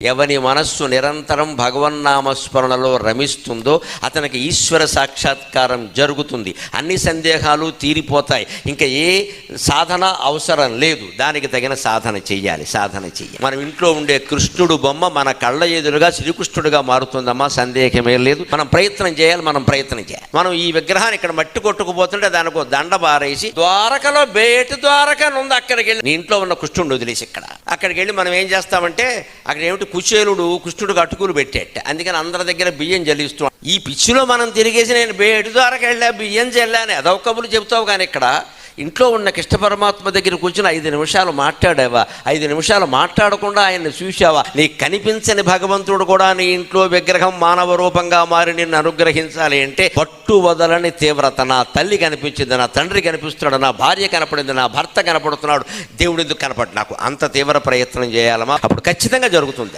ఎవని మనస్సు నిరంతరం భగవన్నామస్మరణలో రమిస్తుందో అతనికి ఈశ్వర సాక్షాత్కారం జరుగుతుంది. అన్ని సందేహాలు తీరిపోతాయి. ఇంకా ఏ సాధన అవసరం లేదు. దానికి తగిన సాధన చెయ్యాలి. మనం ఇంట్లో ఉండే కృష్ణుడు బొమ్మ మన కళ్ళ ఎదురుగా శ్రీకృష్ణుడిగా మారుతుందమ్మా, సందేహమే లేదు. మనం ప్రయత్నం చేయాలి. మనం ఈ విగ్రహాన్ని ఇక్కడ మట్టి కొట్టుకుపోతుంటే దానికి దండ బారేసి ద్వారకలో బేటి ద్వారక ఉంది, అక్కడికి వెళ్ళి నీ ఇంట్లో ఉన్న కృష్ణుడిని వదిలేసి అక్కడికి వెళ్ళి మనం ఏం చేస్తామంటే అక్కడ ఏమిటి కుచేలుడు కృష్ణుడికి అటుకులు పెట్టేట, అందుకని అందరి దగ్గర బియ్యం జల్లిస్తూ ఈ పిచ్చిలో మనం తిరిగేసి నేను బేటి ద్వారక వెళ్ళా బియ్యం జల్లా అని అదొక కబుర్లు చెబుతావు. కానీ ఇక్కడ ఇంట్లో ఉన్న కృష్ణ పరమాత్మ దగ్గర కూర్చుని 5 నిమిషాలు మాట్లాడావా, 5 నిమిషాలు మాట్లాడకుండా ఆయన్ని చూసావా, నీకు కనిపించని భగవంతుడు కూడా నీ ఇంట్లో విగ్రహం మానవ రూపంగా మారి నిన్ను అనుగ్రహించాలి అంటే పట్టు వదలని తీవ్రత. నా తల్లి కనిపించింది, నా తండ్రి కనిపిస్తున్నాడు, నా భార్య కనపడింది, నా భర్త కనపడుతున్నాడు, దేవుడు ఎందుకు కనపడి నాకు అంత తీవ్ర ప్రయత్నం చేయాలమ్మా, అప్పుడు ఖచ్చితంగా జరుగుతుంది.